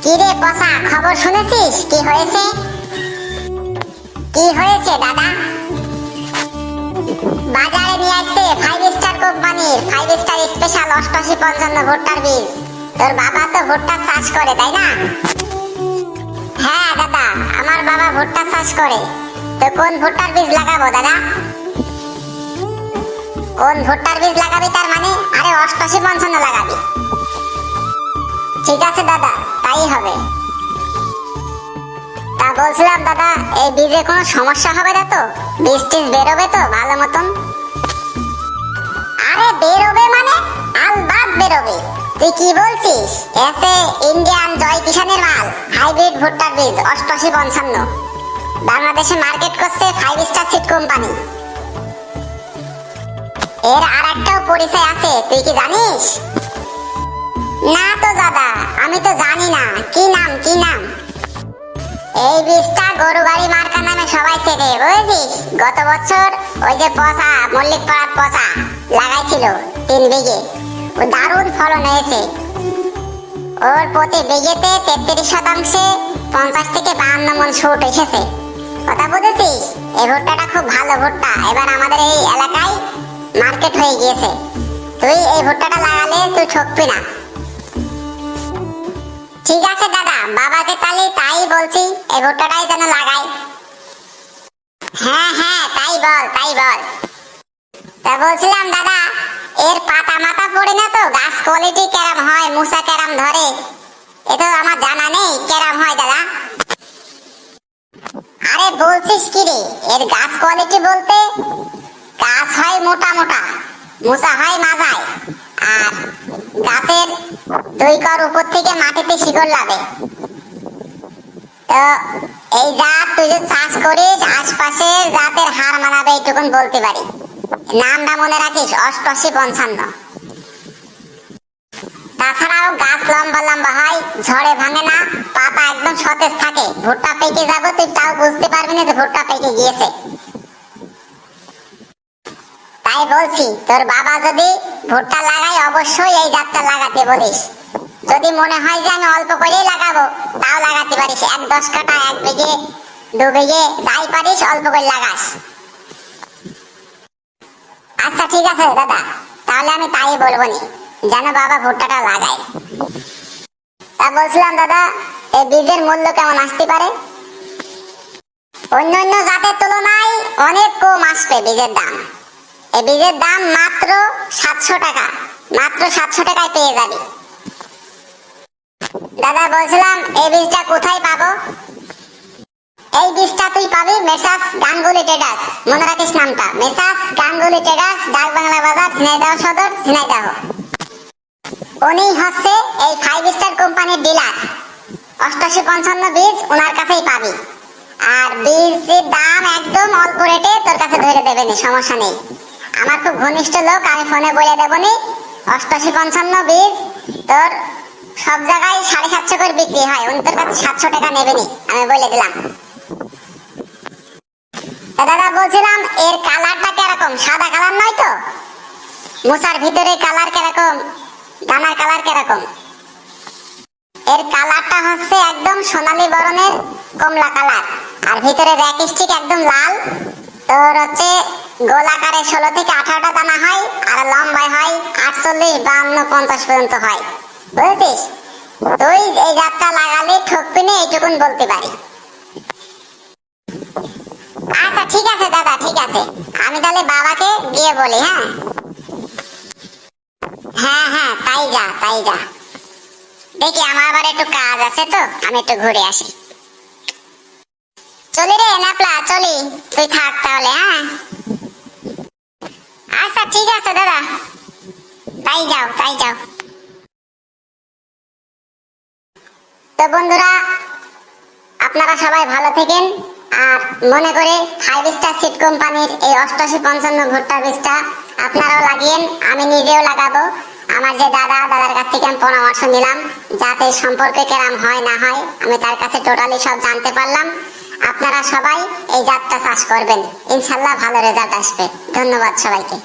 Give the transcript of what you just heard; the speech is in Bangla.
কি রে পচা, খবর শুনেছিস? কি হয়েছে? কি হয়েছে দাদা? বাজারে নিয়ে আসছে 5 স্টার কোম্পানির 5 স্টার স্পেশাল 8855 ভুট্টার বীজ। তোর বাবা তো ভুট্টা চাষ করে, তাই না? হ্যাঁ দাদা, আমার বাবা ভুট্টা চাষ করে। তো কোন ভুট্টার বীজ লাগাবো দাদা? কোন ভুট্টার বীজ লাগাবি তার মানে? আরে 8855 লাগাবি। ঠিক আছে দাদা, তাই হবে। তা বলছিলাম দাদা, এই বীজে কোনো সমস্যা হবে না তো? বীজ টিজ বেরোবে তো ভালো মতন? আরে বেরোবে মানে আলবাত বেরোবে। তুই কি বলছিস? এসে ইন্ডিয়ান জয় কিষানের মাল, হাইব্রিড ভুট্টার বীজ 8855 বাংলাদেশে মার্কেট করছে 5 স্টার সিড কোম্পানি। এর আরেকটাও পরিচয় আছে, তুই কি জানিস? না তো দাদা, আমি তো জানি না। কি নাম, কি নাম? এই বীজটা গরু গাড়ি মার্কা নামে সবাই চেনে, বুঝেছিস? গত বছর ওই যে পচা মল্লিক পাড়ার পচা লাগাইছিল 3 বিঘে, ও দারুণ ফলন হয়েছে। ওর প্রতি বিঘেতে 33% 50 থেকে 52 মণ শুট এসেছে। কথা বুঝেছিস? এই ভুট্টাটা খুব ভালো ভুট্টা, এবার আমাদের এই এলাকায় মার্কেট হয়ে গিয়েছে। তুই এই ভুট্টাটা লাগালে তুই ঠকবি না। ঠিক আছে দাদা, বাবাকে তাই বলছি, এই ভুট্টাটাই যেন লাগাই। হ্যাঁ হ্যাঁ, তাই বল তাই বল। তা বলছিলাম দাদা, এর পাতা মাথা পড়ে না তো? গাছ কোয়ালিটি কেরাম হয়, মুসা কেরাম ধরে? এ তো আমার জানা নেই কেরাম হয় দাদা। আরে বলছিস কি রে? এর গাছ কোয়ালিটি বলতে গাছ হয় মোটা মোটা, মুসা হয় মাঝায়, আর গাছের 2 কর উপর থেকে মাটিতে শিকড় লাগে। তো এই জাত তুই যে চাষ করিস, আশপাশে জাতের হার মানাবে এইটুকুন বলতে পারি। নামটা মনে রাখিস, 8855। তাছাড়াও গাছ লম্বা লম্বা হয়, ঝড়ে ভাঙে না, পাতা একদম সতেজ থাকে। ভুট্টা পেকে যাবে, তুই তাও বুঝতে পারবি না যে ভুট্টা পেকে গিয়েছে। তাই বলছি, তোর বাবা যদি ভুট্টা লাগায় অবশ্যই এই জাতটা লাগাতে বলিস। যদি মনে হয় যে আমি অল্প করেই লাগাবো, তাও লাগাতে পারিস। 10 কাঠা, 1 বিঘে, 2 বিঘে, যাই পারিস অল্প করে লাগাস। আচ্ছা ঠিক আছে দাদা, তাহলে আমি তাই বলবো নি, যেন বাবা ভুট্টাটা লাগায়। তা বলছিলাম দাদা, এই বীজের মূল্য কেমন আসতে পারে? অন্য জাতের তুলনায় অনেক কম আসবে বীজের দাম। এই বীজের দাম মাত্র 700 টাকা, মাত্র 700 টাকায় পেয়ে যাবি। দাদা বলছিলাম, এই বীজটা কোথায় পাবো? এই বীজটা তুই পাবি মেসার্স গাঙ্গুলি ট্রেডার্স, মনে রাখিস নামটা, মেসার্স গাঙ্গুলি ট্রেডার্স, ডাক বাংলা বাজার, ঝিনাইদহ সদর, ঝিনাইদহ। উনি হচ্ছে এই 5 স্টার কোম্পানির ডিলার। 8855 বীজ ওনার কাছেই পাবি। আর বীজের দাম একদম অল্প রেটে তোর কাছে ধরে দেবেন, সমস্যা নেই। আমার খুব ঘনিষ্ঠ লোক, আমি ফোনে বলে দেবো নি। 8855 বীজ তোর সব জায়গায় 750 করে বিক্রি হয়, উনি তোর কাছে 700 টাকা নেবেনি, আমি বলে দিলাম। দাদা বলছিলাম, এর কালারটা কিরকম? সাদা কালার নয় তো? মোচার ভিতরে কালার কিরকম, দানার কালার কিরকম? এর কালারটা হচ্ছে একদম সোনালী বরণের কমলা কালার, আর ভিতরে র্যাক স্টিক একদম লাল। তোর হচ্ছে গোলাকারে 16 থেকে 18টা দানা হয়, আর লম্বায় হয় 48, 52, 50 পর্যন্ত হয়, বুঝেছিস? তুই এই জাতটা লাগালে ঠকবি না, এইটুকুন বলতে পারি। আচ্ছা ঠিক আছে দাদা, ঠিক আছে, আমি তাহলে বাবাকে গিয়ে বলি। হ্যাঁ হ্যাঁ হ্যাঁ, তাই যা তাই যা। দেখি, আমার আবার একটু কাজ আছে, তো আমি একটু ঘুরে আসি। চলি রে নাপলা, চলি, তুই থাক তাহলে। হ্যাঁ আচ্ছা ঠিক আছে দাদা, তাই যাও তাই যাও। তো বন্ধুরা, আপনারা সবাই ভালো থাকেন, আর মনে করে 5 স্টার সিড কোম্পানির এই 8855 ভুট্টার বীজটা আপনারাও লাগিয়েন। আমি নিজেও লাগাবো। আমার যে দাদার কাছ থেকে আমি পরামর্শ নিলাম, যাতে সম্পর্কে কেরাম হয় না হয়, আমি তার কাছে টোটালি সব জানতে পারলাম। আপনারা সবাই এই জাতটা চাষ করবেন, ইনশাল্লাহ ভালো রেজাল্ট আসবে। ধন্যবাদ সবাইকে।